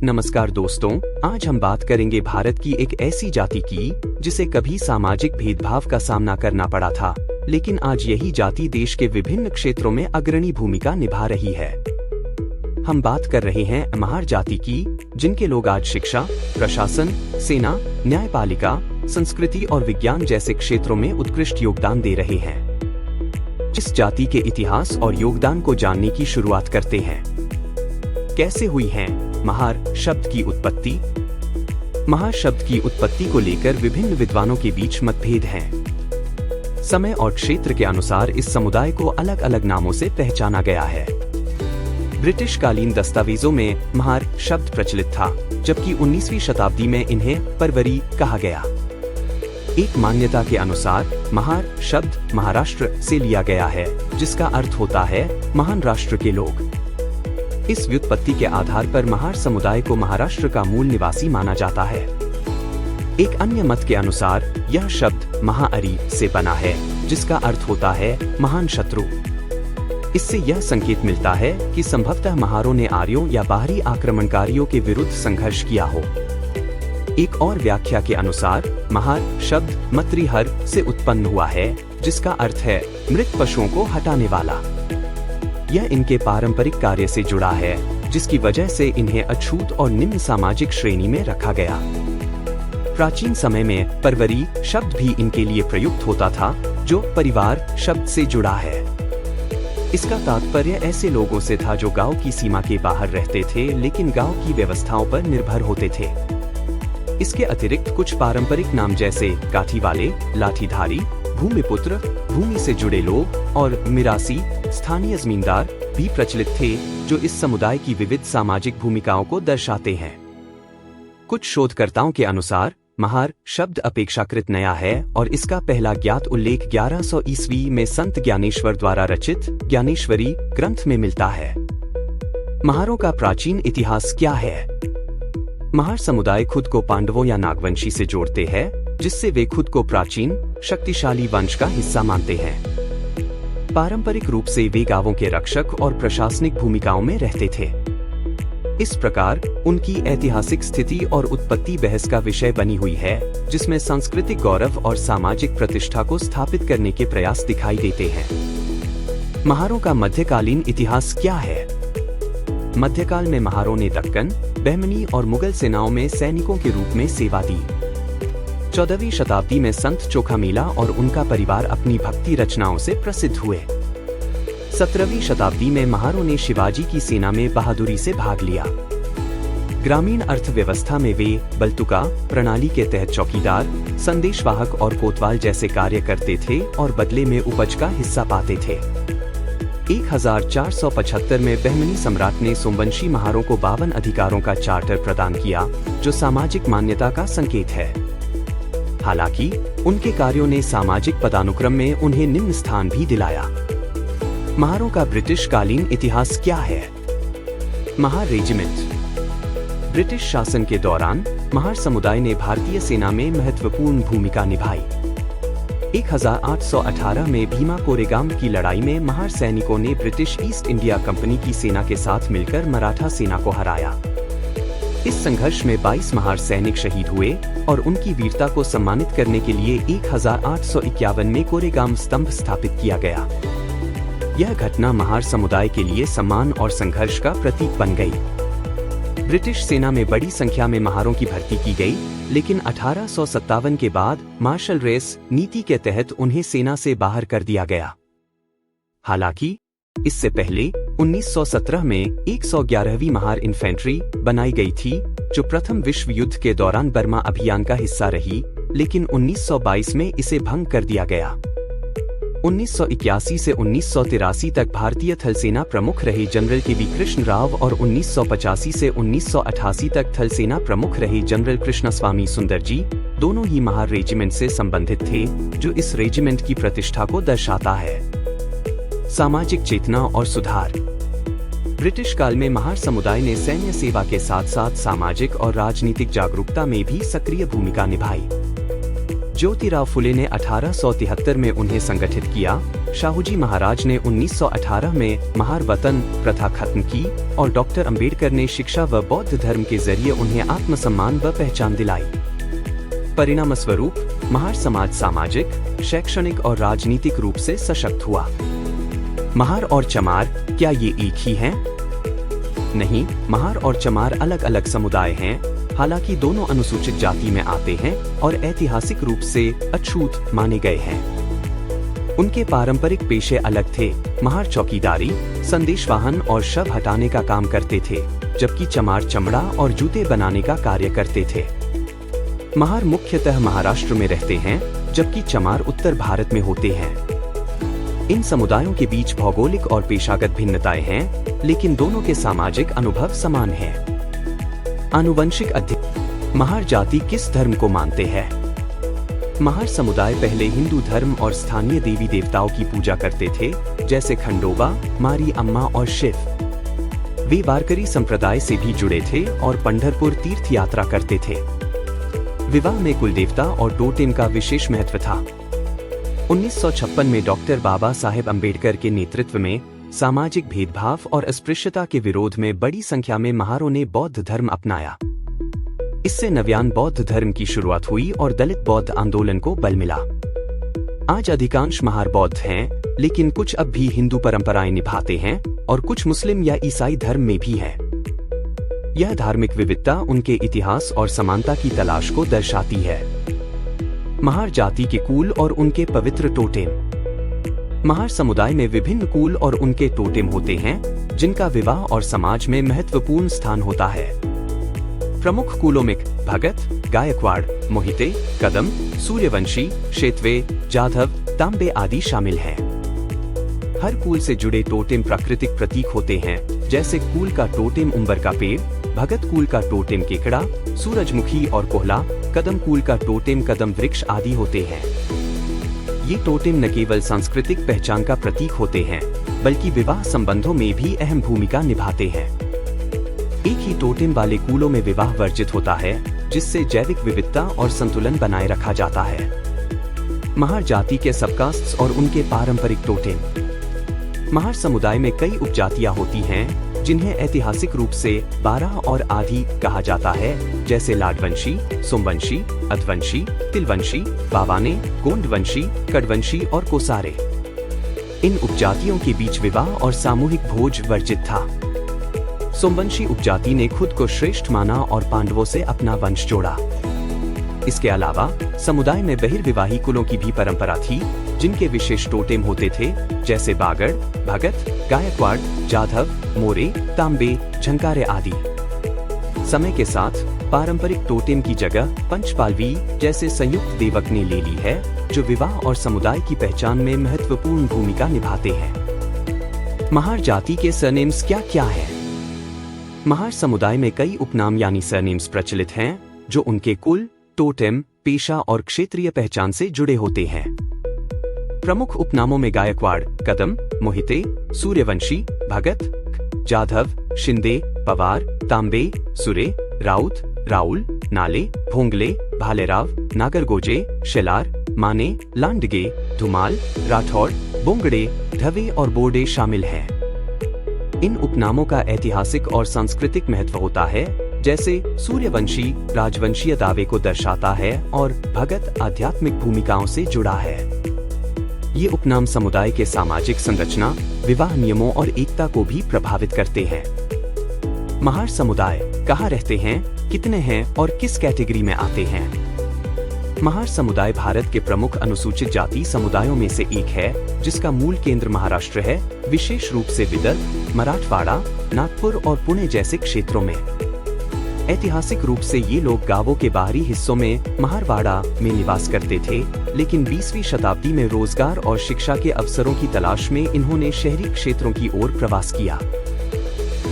नमस्कार दोस्तों, आज हम बात करेंगे भारत की एक ऐसी जाति की जिसे कभी सामाजिक भेदभाव का सामना करना पड़ा था, लेकिन आज यही जाति देश के विभिन्न क्षेत्रों में अग्रणी भूमिका निभा रही है। हम बात कर रहे हैं महार जाति की, जिनके लोग आज शिक्षा, प्रशासन, सेना, न्यायपालिका, संस्कृति और विज्ञान जैसे क्षेत्रों में उत्कृष्ट योगदान दे रहे हैं। इस जाति के इतिहास और योगदान को जानने की शुरुआत करते हैं। कैसे हुई है महार शब्द की उत्पत्ति? महार शब्द की उत्पत्ति को लेकर विभिन्न विद्वानों के बीच मतभेद हैं। समय और क्षेत्र के अनुसार इस समुदाय को अलग अलग नामों से पहचाना गया है। ब्रिटिश कालीन दस्तावेजों में महार शब्द प्रचलित था, जबकि 19वीं शताब्दी में इन्हें परवरी कहा गया। एक मान्यता के अनुसार महार शब्द महाराष्ट्र से लिया गया है, जिसका अर्थ होता है महान राष्ट्र के लोग। इस व्युत्पत्ति के आधार पर महार समुदाय को महाराष्ट्र का मूल निवासी माना जाता है। एक अन्य मत के अनुसार यह शब्द महाअरी से बना है, जिसका अर्थ होता है महान शत्रु। इससे यह संकेत मिलता है कि संभवतः महारों ने आर्यों या बाहरी आक्रमणकारियों के विरुद्ध संघर्ष किया हो। एक और व्याख्या के अनुसार महार शब्द मत्रिहर से उत्पन्न हुआ है, जिसका अर्थ है मृत पशुओं को हटाने वाला। यह इनके पारंपरिक कार्य से जुड़ा है, जिसकी वजह से इन्हें अछूत और निम्न सामाजिक श्रेणी में रखा गया। प्राचीन समय में परवरी शब्द भी इनके लिए प्रयुक्त होता था, जो परिवार शब्द से जुड़ा है। इसका तात्पर्य ऐसे लोगों से था जो गांव की सीमा के बाहर रहते थे, लेकिन गांव की व्यवस्थाओं पर निर्भर होते थे। इसके अतिरिक्त कुछ पारंपरिक नाम जैसे काठी वाले, लाठीधारी, भूमिपुत्र, भूमि से जुड़े लोग और मिरासी स्थानीय जमींदार भी प्रचलित थे, जो इस समुदाय की विविध सामाजिक भूमिकाओं को दर्शाते हैं। कुछ शोधकर्ताओं के अनुसार महार शब्द अपेक्षाकृत नया है और इसका पहला ज्ञात उल्लेख 1100 ईस्वी में संत ज्ञानेश्वर द्वारा रचित ज्ञानेश्वरी ग्रंथ में मिलता है। महारों का प्राचीन इतिहास क्या है? महार समुदाय खुद को पांडवों या नागवंशी से जोड़ते हैं, जिससे वे खुद को प्राचीन शक्तिशाली वंश का हिस्सा मानते हैं। पारंपरिक रूप से वे गांवों के रक्षक और प्रशासनिक भूमिकाओं में रहते थे। इस प्रकार उनकी ऐतिहासिक स्थिति और उत्पत्ति बहस का विषय बनी हुई है, जिसमें सांस्कृतिक गौरव और सामाजिक प्रतिष्ठा को स्थापित करने के प्रयास दिखाई देते हैं। महारों का मध्यकालीन इतिहास क्या है? मध्यकाल में महारों ने दक्कन, बहमनी और मुगल सेनाओं में सैनिकों के रूप में सेवा दी। 14वीं शताब्दी में संत चोखामेला और उनका परिवार अपनी भक्ति रचनाओं से प्रसिद्ध हुए। 17वीं शताब्दी में महारों ने शिवाजी की सेना में बहादुरी से भाग लिया। ग्रामीण अर्थव्यवस्था में वे बलतुका प्रणाली के तहत चौकीदार, संदेशवाहक और कोतवाल जैसे कार्य करते थे और बदले में उपज का हिस्सा पाते थे। 1475 में बहमनी सम्राट ने सोमवंशी महारों को 52 अधिकारों का चार्टर प्रदान किया, जो सामाजिक मान्यता का संकेत है। हालांकि उनके कार्यों ने सामाजिक पदानुक्रम में उन्हें निम्न स्थान भी दिलाया। महारों का ब्रिटिश कालीन इतिहास क्या है? महार रेजिमेंट। ब्रिटिश शासन के दौरान महार समुदाय ने भारतीय सेना में महत्वपूर्ण भूमिका निभाई। 1818 में भीमा कोरेगांव की लड़ाई में महार सैनिकों ने ब्रिटिश ईस्ट इंडिया कंपनी की सेना के साथ मिलकर मराठा सेना को हराया। इस संघर्ष में 22 महार सैनिक शहीद हुए और उनकी वीरता को सम्मानित करने के लिए 1851 में कोरेगांव स्तंभ स्थापित किया गया। यह घटना महार समुदाय के लिए सम्मान और संघर्ष का प्रतीक बन गई। ब्रिटिश सेना में बड़ी संख्या में महारों की भर्ती की गई, लेकिन 1857 के बाद मार्शल रेस नीति के तहत उन्हें सेना से बाहर कर दिया गया। हालांकि इससे पहले 1917 में 111वीं महार इन्फेंट्री बनाई गई थी, जो प्रथम विश्व युद्ध के दौरान बर्मा अभियान का हिस्सा रही, लेकिन 1922 में इसे भंग कर दिया गया। 1981 से 1983 तक भारतीय थल सेना प्रमुख रहे जनरल के.वी. कृष्ण राव और 1985 से 1988 तक थल सेना प्रमुख रहे जनरल कृष्णस्वामी सुंदर जी, दोनों ही महार रेजिमेंट से संबंधित थे, जो इस रेजिमेंट की प्रतिष्ठा को दर्शाता है। सामाजिक चेतना और सुधार। ब्रिटिश काल में महार समुदाय ने सैन्य सेवा के साथ साथ सामाजिक और राजनीतिक जागरूकता में भी सक्रिय भूमिका निभाई। ज्योतिराव फुले ने 1873 में उन्हें संगठित किया शाहूजी महाराज ने 1918 में महार वतन प्रथा खत्म की और डॉक्टर अंबेडकर ने शिक्षा व बौद्ध धर्म के जरिए उन्हें आत्मसम्मान व पहचान दिलाई। परिणाम स्वरूप महार समाज सामाजिक, शैक्षणिक और राजनीतिक रूप से सशक्त हुआ। महार और चमार क्या ये एक ही हैं? नहीं, महार और चमार अलग अलग समुदाय हैं, हालांकि दोनों अनुसूचित जाति में आते हैं और ऐतिहासिक रूप से अछूत माने गए हैं। उनके पारंपरिक पेशे अलग थे। महार चौकीदारी, संदेशवाहन और शव हटाने का काम करते थे, जबकि चमार चमड़ा और जूते बनाने का कार्य करते थे। महार मुख्यतः महाराष्ट्र में रहते हैं, जबकि चमार उत्तर भारत में होते हैं। इन समुदायों के बीच भौगोलिक और पेशागत भिन्नताएं हैं, लेकिन दोनों के सामाजिक अनुभव समान हैं। आनुवंशिक अध्ययन। महार जाति किस धर्म को मानते हैं? महार समुदाय पहले हिंदू धर्म और स्थानीय देवी देवताओं की पूजा करते थे, जैसे खंडोबा, मारी अम्मा और शिव। वे वारकरी संप्रदाय से भी जुड़े थे और पंढरपुर तीर्थ यात्रा करते थे। विवाह में कुल देवता और टोटेम का विशेष महत्व था। 1956 में डॉक्टर बाबा साहेब अम्बेडकर के नेतृत्व में सामाजिक भेदभाव और अस्पृश्यता के विरोध में बड़ी संख्या में महारों ने बौद्ध धर्म अपनाया। इससे नव्यान बौद्ध धर्म की शुरुआत हुई और दलित बौद्ध आंदोलन को बल मिला। आज अधिकांश महार बौद्ध हैं, लेकिन कुछ अब भी हिंदू परंपराएं निभाते हैं और कुछ मुस्लिम या ईसाई धर्म में भी हैं। यह धार्मिक विविधता उनके इतिहास और समानता की तलाश को दर्शाती है। महार जाति के कुल और उनके पवित्र टोटेम। महार समुदाय में विभिन्न कुल और उनके टोटेम होते हैं, जिनका विवाह और समाज में महत्वपूर्ण स्थान होता है। प्रमुख कुलों में भगत, गायकवाड़, मोहिते, कदम, सूर्यवंशी, शेतवे, जाधव, तांबे आदि शामिल हैं। हर कुल से जुड़े टोटेम प्राकृतिक प्रतीक होते हैं, जैसे कुल का टोटेम उंबर का पेड़, भगत कुल का टोटेम केकड़ा, सूरजमुखी और कोहला, कदम कुल का टोटेम कदम वृक्ष आदि होते हैं। ये टोटेम न केवल सांस्कृतिक पहचान का प्रतीक होते हैं, बल्कि विवाह संबंधों में भी अहम भूमिका निभाते हैं। एक ही टोटेम वाले कुलों में विवाह वर्जित होता है, जिससे जैविक विविधता और संतुलन बनाए रखा जाता है। महार जाति के सबकास्ट्स और उनके पारंपरिक टोटेम। महार समुदाय में कई उपजातियां होती हैं, जिन्हें ऐतिहासिक रूप से 12 और आदि कहा जाता है, जैसे लाडवंशी, सोमवंशी, अधवंशी, तिलवंशी, बावाने, गोंडवंशी, कड़वंशी और कोसारे। इन उपजातियों के बीच विवाह और सामूहिक भोज वर्जित था। सोमवंशी उपजाति ने खुद को श्रेष्ठ माना और पांडवों से अपना वंश जोड़ा। इसके अलावा समुदाय में बहिर्विवाही कुलों की भी परंपरा थी, जिनके विशेष टोटेम होते थे, जैसे बागड़, भगत, गायकवाड़, जाधव, मोरे, तांबे, झंकारे आदि। समय के साथ पारंपरिक टोटेम की जगह पंचपालवी जैसे संयुक्त देवक ने ले ली है, जो विवाह और समुदाय की पहचान में महत्वपूर्ण भूमिका निभाते हैं। महार जाति के सरनेम्स क्या क्या हैं? महार समुदाय में कई उपनाम यानी सरनेम्स प्रचलित हैं, जो उनके कुल, टोटेम, पेशा और क्षेत्रीय पहचान से जुड़े होते हैं। प्रमुख उपनामों में गायकवाड़, कदम, मोहिते, सूर्यवंशी, भगत, जाधव, शिंदे, पवार, तांबे, सुरे, राउत, राउल, नाले, भोंगले, भालेराव, नागरगोजे, शेलार, माने, लांडगे, धुमाल, राठौड़, बोंगड़े, ढवे और बोर्डे शामिल हैं। इन उपनामों का ऐतिहासिक और सांस्कृतिक महत्व होता है, जैसे सूर्यवंशी राजवंशीय दावे को दर्शाता है और भगत आध्यात्मिक भूमिकाओं से जुड़ा है। ये उपनाम समुदाय के सामाजिक संरचना, विवाह नियमों और एकता को भी प्रभावित करते हैं। महार समुदाय कहाँ रहते हैं, कितने हैं और किस कैटेगरी में आते हैं? महार समुदाय भारत के प्रमुख अनुसूचित जाति समुदायों में से एक है, जिसका मूल केंद्र महाराष्ट्र है, विशेष रूप से विदर्भ, मराठवाड़ा, नागपुर और पुणे जैसे क्षेत्रों में। ऐतिहासिक रूप से ये लोग गांवों के बाहरी हिस्सों में महारवाड़ा में निवास करते थे, लेकिन 20वीं शताब्दी में रोजगार और शिक्षा के अवसरों की तलाश में इन्होंने शहरी क्षेत्रों की ओर प्रवास किया।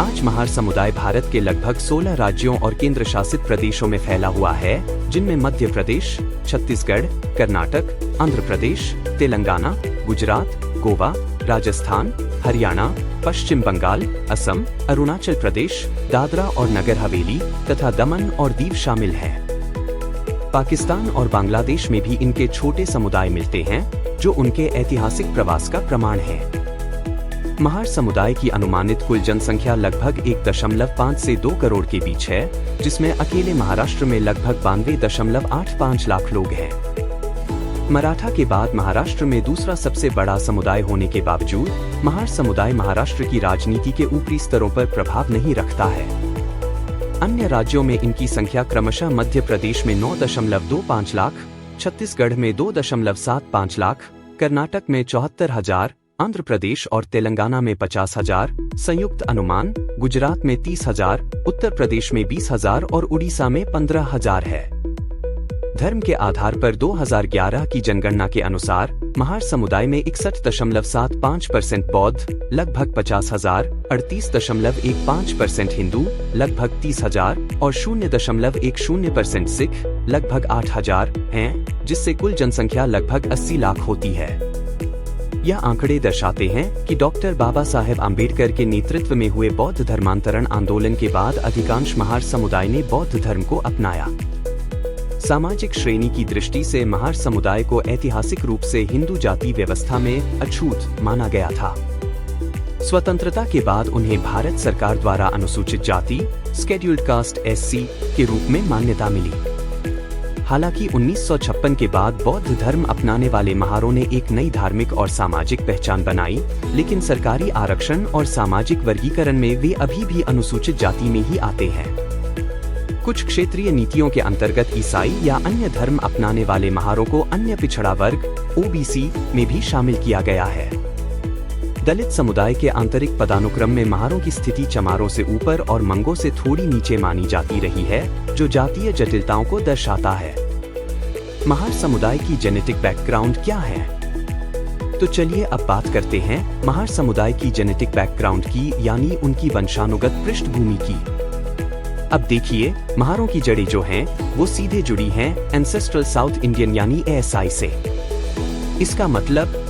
आज महार समुदाय भारत के लगभग 16 राज्यों और केंद्र शासित प्रदेशों में फैला हुआ है, जिनमें मध्य प्रदेश, छत्तीसगढ़, कर्नाटक, आंध्र प्रदेश, तेलंगाना, गुजरात, गोवा, राजस्थान, हरियाणा, पश्चिम बंगाल, असम, अरुणाचल प्रदेश, दादरा और नगर हवेली तथा दमन और दीव शामिल हैं। पाकिस्तान और बांग्लादेश में भी इनके छोटे समुदाय मिलते हैं, जो उनके ऐतिहासिक प्रवास का प्रमाण है। महार समुदाय की अनुमानित कुल जनसंख्या लगभग 1.5 से 2 करोड़ के बीच है, जिसमें अकेले महाराष्ट्र में लगभग 92.85 लाख लोग हैं। मराठा के बाद महाराष्ट्र में दूसरा सबसे बड़ा समुदाय होने के बावजूद महार समुदाय महाराष्ट्र की राजनीति के ऊपरी स्तरों पर प्रभाव नहीं रखता है। अन्य राज्यों में इनकी संख्या क्रमशः मध्य प्रदेश में 9.25 लाख, छत्तीसगढ़ में 2.75 लाख, कर्नाटक में 74,000, आंध्र प्रदेश और तेलंगाना में 50,000, संयुक्त अनुमान गुजरात में 30,000, उत्तर प्रदेश में 20,000 और उड़ीसा में 15,000 है। धर्म के आधार पर 2011 की जनगणना के अनुसार महार समुदाय में 61.75% बौद्ध, लगभग 50,000, 38.15% हिंदू, लगभग 30,000 और 0.10% सिख, लगभग 8,000 हैं, जिससे कुल जनसंख्या लगभग 80 लाख होती है। यह आंकड़े दर्शाते हैं कि डॉक्टर बाबा साहेब आम्बेडकर के नेतृत्व में हुए बौद्ध धर्मांतरण आंदोलन के बाद अधिकांश महार समुदाय ने बौद्ध धर्म को अपनाया। सामाजिक श्रेणी की दृष्टि से महार समुदाय को ऐतिहासिक रूप से हिंदू जाति व्यवस्था में अछूत माना गया था। स्वतंत्रता के बाद उन्हें भारत सरकार द्वारा अनुसूचित जाति शेड्यूल्ड कास्ट (SC) के रूप में मान्यता मिली। हालांकि 1956 के बाद बौद्ध धर्म अपनाने वाले महारों ने एक नई धार्मिक और सामाजिक पहचान बनाई, लेकिन सरकारी आरक्षण और सामाजिक वर्गीकरण में वे अभी भी अनुसूचित जाति में ही आते हैं। कुछ क्षेत्रीय नीतियों के अंतर्गत ईसाई या अन्य धर्म अपनाने वाले महारों को अन्य पिछड़ा वर्ग (OBC) में भी शामिल किया गया है। दलित समुदाय के आंतरिक पदानुक्रम में महारों की स्थिति चमारों से ऊपर और मंगों से थोड़ी नीचे मानी जाती रही है, जो जातीय जटिलताओं को दर्शाता है। महार समुदाय की जेनेटिक बैकग्राउंड क्या है? तो चलिए अब बात करते हैं महार समुदाय की जेनेटिक बैकग्राउंड की, यानी उनकी वंशानुगत पृष्ठभूमि की। अब देखिए, महारों की जड़ें जो हैं, वो सीधे जुड़ी हैं एंसेस्ट्रल साउथ इंडियन यानी ASI से। इसका मतलब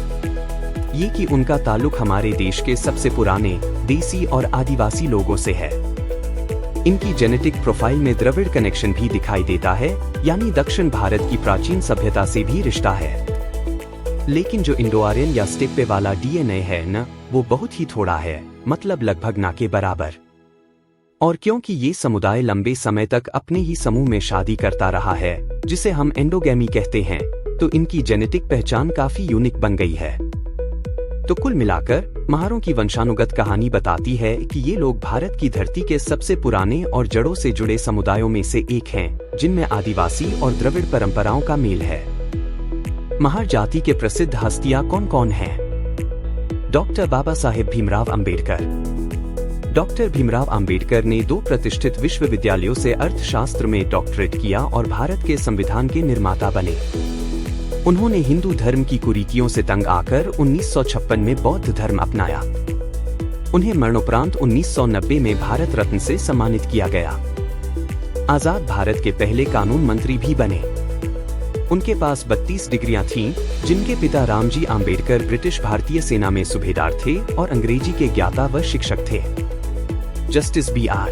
ये कि उनका ताल्लुक हमारे देश के सबसे पुराने देसी और आदिवासी लोगों से है। इनकी जेनेटिक प्रोफाइल में द्रविड़ कनेक्शन भी दिखाई देता है, यानी दक्षिण भारत की प्राचीन सभ्यता से भी रिश्ता है। लेकिन जो इंडो आर्यन या स्टेप्पे वाला DNA है न, वो बहुत ही थोड़ा है, मतलब लगभग ना के बराबर। और क्योंकि ये समुदाय लंबे समय तक अपने ही समूह में शादी करता रहा है, जिसे हम एंडोगैमी कहते हैं, तो इनकी जेनेटिक पहचान काफी यूनिक बन गई है। तो कुल मिलाकर महारों की वंशानुगत कहानी बताती है कि ये लोग भारत की धरती के सबसे पुराने और जड़ों से जुड़े समुदायों में से एक हैं, जिनमें आदिवासी और द्रविड़ परंपराओं का मेल है। महार जाति के प्रसिद्ध हस्तियां कौन कौन हैं? डॉक्टर बाबा साहेब भीमराव अंबेडकर। डॉक्टर भीमराव अंबेडकर ने 2 प्रतिष्ठित विश्वविद्यालयों से अर्थशास्त्र में डॉक्टरेट किया और भारत के संविधान के निर्माता बने। उन्होंने हिंदू धर्म की कुरीतियों से तंग आकर 1956 में बौद्ध धर्म अपनाया। उन्हें मरणोपरांत 1990 में भारत रत्न से सम्मानित किया गया। आजाद भारत के पहले कानून मंत्री भी बने। उनके पास 32 डिग्रियां थीं, जिनके पिता रामजी आम्बेडकर ब्रिटिश भारतीय सेना में सूबेदार थे और अंग्रेजी के ज्ञाता व शिक्षक थे। जस्टिस BR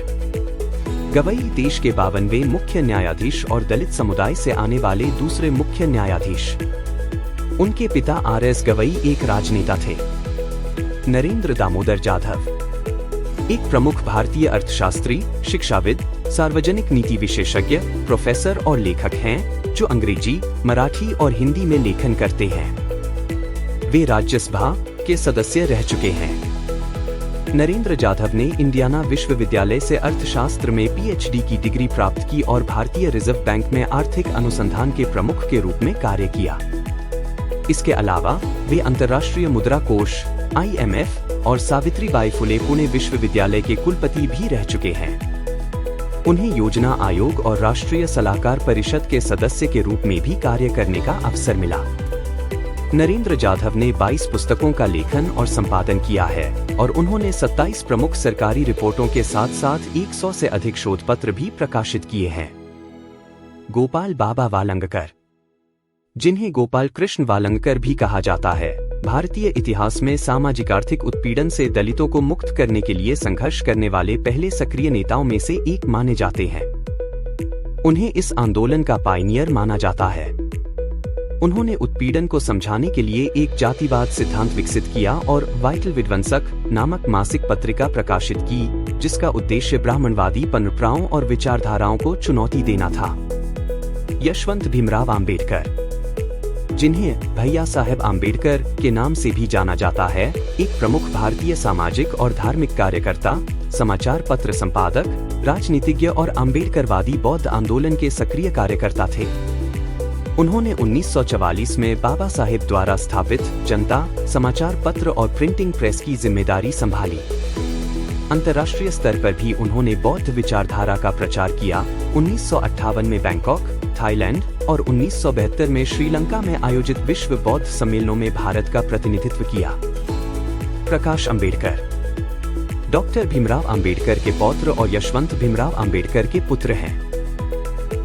गवई देश के 52वें मुख्य न्यायाधीश और दलित समुदाय से आने वाले दूसरे मुख्य न्यायाधीश। उनके पिता RS गवई एक राजनेता थे। नरेंद्र दामोदर जाधव एक प्रमुख भारतीय अर्थशास्त्री, शिक्षाविद, सार्वजनिक नीति विशेषज्ञ, प्रोफेसर और लेखक हैं, जो अंग्रेजी, मराठी और हिंदी में लेखन करते हैं। वे राज्यसभा के सदस्य रह चुके हैं। नरेंद्र जाधव ने इंडियाना विश्वविद्यालय से अर्थशास्त्र में PhD की डिग्री प्राप्त की और भारतीय रिजर्व बैंक में आर्थिक अनुसंधान के प्रमुख के रूप में कार्य किया। इसके अलावा वे अंतर्राष्ट्रीय मुद्रा कोष IMF और सावित्रीबाई फुले पुणे विश्वविद्यालय के कुलपति भी रह चुके हैं। उन्हें योजना आयोग और राष्ट्रीय सलाहकार परिषद के सदस्य के रूप में भी कार्य करने का अवसर मिला। नरेंद्र जाधव ने 22 पुस्तकों का लेखन और संपादन किया है और उन्होंने 27 प्रमुख सरकारी रिपोर्टों के साथ साथ 100 से अधिक शोध पत्र भी प्रकाशित किए हैं। गोपाल बाबा वालंगकर, जिन्हें गोपाल कृष्ण वालंगकर भी कहा जाता है, भारतीय इतिहास में सामाजिक आर्थिक उत्पीड़न से दलितों को मुक्त करने के लिए संघर्ष करने वाले पहले सक्रिय नेताओं में से एक माने जाते हैं। उन्हें इस आंदोलन का पायनियर माना जाता है। उन्होंने उत्पीड़न को समझाने के लिए एक जातिवाद सिद्धांत विकसित किया और वाइटल विध्वंसक नामक मासिक पत्रिका प्रकाशित की, जिसका उद्देश्य ब्राह्मणवादी परंपराओं और विचारधाराओं को चुनौती देना था। यशवंत भीमराव आम्बेडकर, जिन्हें भैया साहेब आम्बेडकर के नाम से भी जाना जाता है, एक प्रमुख भारतीय सामाजिक और धार्मिक कार्यकर्ता, समाचार पत्र संपादक, राजनीतिज्ञ और आम्बेडकरवादी बौद्ध आंदोलन के सक्रिय कार्यकर्ता थे। उन्होंने 1944 में बाबा साहेब द्वारा स्थापित जनता समाचार पत्र और प्रिंटिंग प्रेस की जिम्मेदारी संभाली। अंतर्राष्ट्रीय स्तर पर भी उन्होंने बौद्ध विचारधारा का प्रचार किया। 1958 में बैंकॉक, थाईलैंड और 1972 में श्रीलंका में आयोजित विश्व बौद्ध सम्मेलनों में भारत का प्रतिनिधित्व किया। प्रकाश अम्बेडकर, डॉक्टर भीमराव आम्बेडकर के पौत्र और यशवंत भीमराव आम्बेडकर के पुत्र हैं।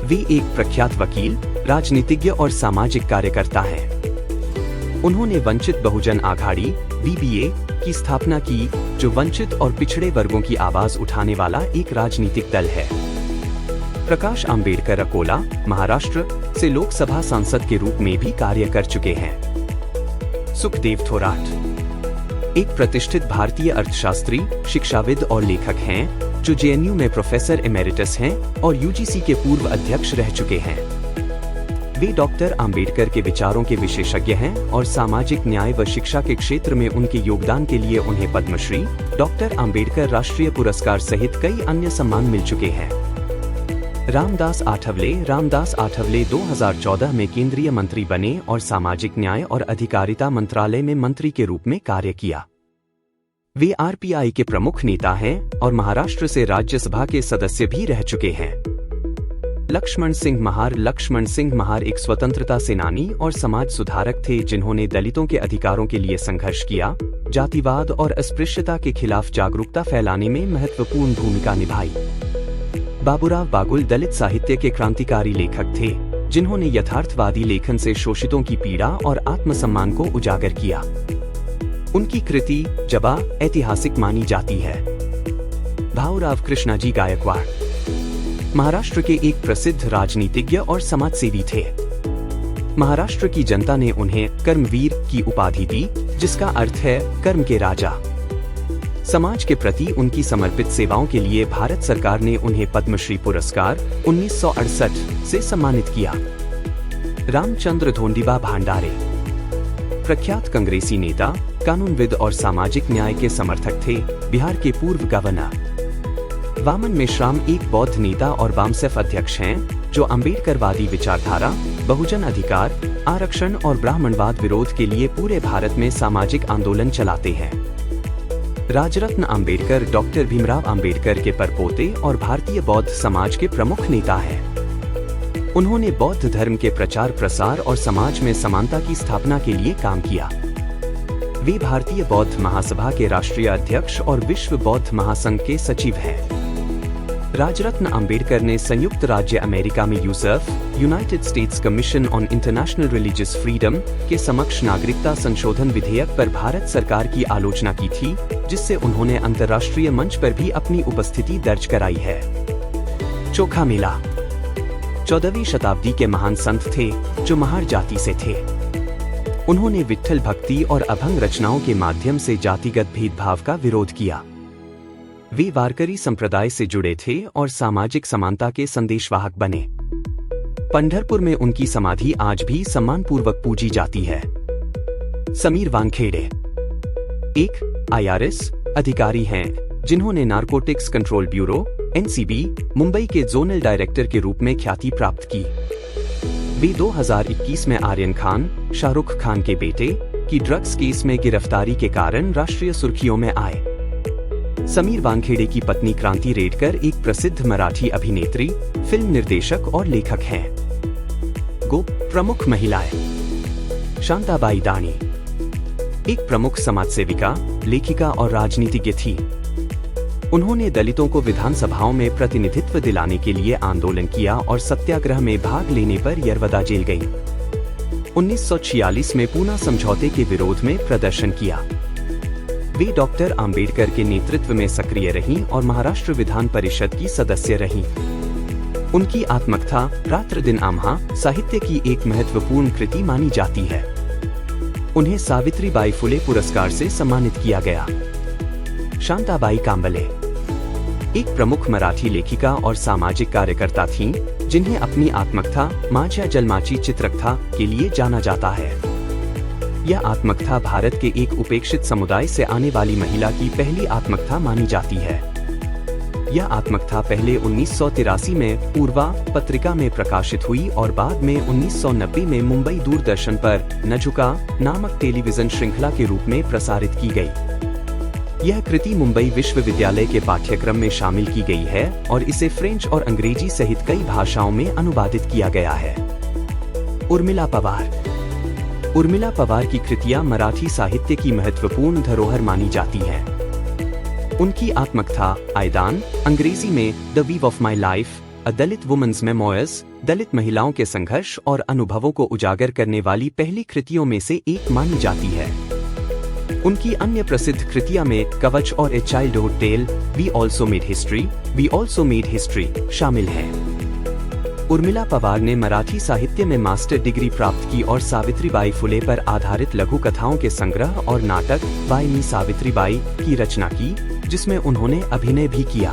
वे एक प्रख्यात वकील, राजनीतिज्ञ और सामाजिक कार्यकर्ता हैं। उन्होंने वंचित बहुजन आघाड़ी (VBA) की स्थापना की, जो वंचित और पिछड़े वर्गों की आवाज उठाने वाला एक राजनीतिक दल है। प्रकाश आम्बेडकर अकोला, महाराष्ट्र से लोकसभा सांसद के रूप में भी कार्य कर चुके हैं। सुखदेव थोराट, एक प्रतिष्ठित भारतीय अर्थशास्त्री, शिक्षाविद और लेखक हैं, जो JNU में प्रोफेसर एमेरिटस हैं और UGC के पूर्व अध्यक्ष रह चुके हैं। वे डॉक्टर आम्बेडकर के विचारों के विशेषज्ञ हैं और सामाजिक न्याय व शिक्षा के क्षेत्र में उनके योगदान के लिए उन्हें पद्मश्री, डॉक्टर आम्बेडकर राष्ट्रीय पुरस्कार सहित कई अन्य सम्मान मिल चुके हैं। रामदास आठवले 2014 में केंद्रीय मंत्री बने और सामाजिक न्याय और अधिकारिता मंत्रालय में मंत्री के रूप में कार्य किया। वे RPI के प्रमुख नेता हैं और महाराष्ट्र से राज्यसभा के सदस्य भी रह चुके हैं। लक्ष्मण सिंह महार एक स्वतंत्रता सेनानी और समाज सुधारक थे, जिन्होंने दलितों के अधिकारों के लिए संघर्ष किया, जातिवाद और अस्पृश्यता के खिलाफ जागरूकता फैलाने में महत्वपूर्ण भूमिका निभाई। बाबूराव बागुल दलित साहित्य के क्रांतिकारी लेखक थे, जिन्होंने यथार्थवादी लेखन से शोषितों की पीड़ा और आत्मसम्मान को उजागर किया। उनकी कृति जबा ऐतिहासिक मानी जाती है। भाऊराव कृष्णाजी गायकवाड़ महाराष्ट्र के एक प्रसिद्ध राजनीतिज्ञ और समाजसेवी थे। महाराष्ट्र की जनता ने उन्हें कर्मवीर की उपाधि दी, जिसका अर्थ है कर्म के राजा। समाज के प्रति उनकी समर्पित सेवाओं के लिए भारत सरकार ने उन्हें पद्मश्री पुरस्कार 1968 से सम्मानित किया। रामचंद्र धोंडिबा भांडारे, प्रख्यात कांग्रेसी नेता, कानूनविद और सामाजिक न्याय के समर्थक थे, बिहार के पूर्व गवर्नर। वामन मेश्राम एक बौद्ध नेता और बामसेफ अध्यक्ष हैं, जो अम्बेडकरवादी विचारधारा, बहुजन अधिकार, आरक्षण और ब्राह्मणवाद विरोध के लिए पूरे भारत में सामाजिक आंदोलन चलाते हैं। राजरत्न आम्बेडकर डॉक्टर भीमराव आम्बेडकर के परपोते और भारतीय बौद्ध समाज के प्रमुख नेता हैं। उन्होंने बौद्ध धर्म के प्रचार प्रसार और समाज में समानता की स्थापना के लिए काम किया। वे भारतीय बौद्ध महासभा के राष्ट्रीय अध्यक्ष और विश्व बौद्ध महासंघ के सचिव हैं। राजरत्न आम्बेडकर ने संयुक्त राज्य अमेरिका में United states commission on international religious freedom के समक्ष नागरिकता संशोधन विधेयक पर भारत सरकार की आलोचना की थी, जिससे उन्होंने अंतर्राष्ट्रीय मंच पर भी अपनी उपस्थिति दर्ज कराई है। चोखा मेला 14वीं शताब्दी के महान संत थे, जो महार जाति से थे। उन्होंने विट्ठल भक्ति और अभंग रचनाओं के माध्यम से जातिगत भेदभाव का विरोध किया। वे वारकरी संप्रदाय से जुड़े थे और सामाजिक समानता के संदेशवाहक बने। पंढरपुर में उनकी समाधि आज भी सम्मानपूर्वक पूजी जाती है। समीर वानखेड़े एक IRS अधिकारी हैं, जिन्होंने narcotics control bureau NCB Mumbai के जोनल डायरेक्टर के रूप में ख्याति प्राप्त की। वे 2021 में आर्यन खान, शाहरुख खान के बेटे, की ड्रग्स केस में गिरफ्तारी के कारण राष्ट्रीय सुर्खियों में आए। समीर वानखेड़े की पत्नी क्रांति रेडकर एक प्रसिद्ध मराठी अभिनेत्री, फिल्म निर्देशक और लेखक हैं। प्रमुख महिलाएं। शांताबाई दानी एक प्रमुख समाजसेविका, लेखिका और राजनीतिज्ञ थी। उन्होंने दलितों को विधानसभाओं में प्रतिनिधित्व दिलाने के लिए आंदोलन किया और सत्याग्रह में भाग लेने पर यरवदा जेल गईं। 1946 में पूना समझौते के विरोध में प्रदर्शन किया। वे डॉक्टर आम्बेडकर के नेतृत्व में सक्रिय रहीं और महाराष्ट्र विधान परिषद की सदस्य रहीं। उनकी आत्मकथा रात्र दिन आम्हा साहित्य की एक महत्वपूर्ण कृति मानी जाती है। उन्हें सावित्रीबाई फुले पुरस्कार से सम्मानित किया गया। शांताबाई कांबले एक प्रमुख मराठी लेखिका और सामाजिक कार्यकर्ता थीं, जिन्हें अपनी आत्मकथा माझ्या जन्माची चित्रकथा के लिए जाना जाता है। यह आत्मकथा भारत के एक उपेक्षित समुदाय से आने वाली महिला की पहली आत्मकथा मानी जाती है। यह आत्मकथा पहले 1983 में पूर्वा पत्रिका में प्रकाशित हुई और बाद में 1990 में मुंबई दूरदर्शन पर नजुका नामक टेलीविजन श्रृंखला के रूप में प्रसारित की गई। यह कृति मुंबई विश्वविद्यालय के पाठ्यक्रम में शामिल की गई है और इसे फ्रेंच और अंग्रेजी सहित कई भाषाओं में अनुवादित किया गया है। उर्मिला पवार। उर्मिला पवार की कृतियां मराठी साहित्य की महत्वपूर्ण धरोहर मानी जाती हैं। उनकी आत्मकथा आयदान, अंग्रेजी में the weave of my life, a Dalit women's memoirs, Dalit महिलाओं के संघर्ष और अनुभवों को उजागर करने वाली पहली कृतियों में से एक मानी जाती है। उनकी अन्य प्रसिद्ध कृतियां में कवच और a childhood tale, we also made history शामिल है। उर्मिला पवार ने मराठी साहित्य में मास्टर डिग्री प्राप्त की और सावित्रीबाई फुले पर आधारित लघु कथाओं के संग्रह और नाटक बाय मी सावित्रीबाई की रचना की, जिसमें उन्होंने अभिनय भी किया।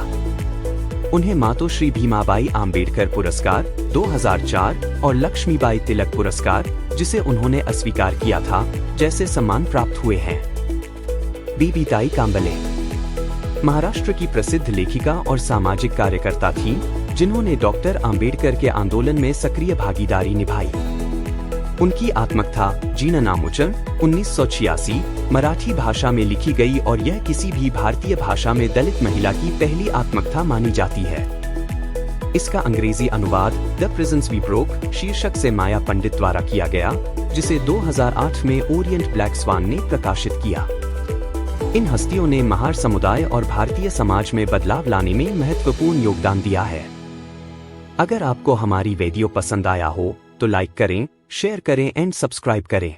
उन्हें मातोश्री भीमाबाई आम्बेडकर पुरस्कार 2004 और लक्ष्मीबाई तिलक पुरस्कार, जिसे उन्होंने अस्वीकार किया था, जैसे सम्मान प्राप्त हुए हैं। बीबीताई कांबले महाराष्ट्र की प्रसिद्ध लेखिका और सामाजिक कार्यकर्ता थीं, जिन्होंने डॉक्टर आम्बेडकर के आंदोलन में सक्रिय भागीदारी निभाई। उनकी आत्मकथा जीना नामुचन 1986 मराठी भाषा में लिखी गई और यह किसी भी भारतीय भाषा में दलित महिला की पहली आत्मकथा मानी जाती है। इसका अंग्रेजी अनुवाद द प्रिजन्स वी ब्रोक शीर्षक से माया पंडित द्वारा किया गया, जिसे 2008 में ओरिएंट ब्लैक स्वान ने प्रकाशित किया। इन हस्तियों ने महार समुदाय और भारतीय समाज में बदलाव लाने में महत्वपूर्ण योगदान दिया है। अगर आपको हमारी वीडियो पसंद आया हो तो लाइक करें, शेयर करें एंड सब्सक्राइब करें।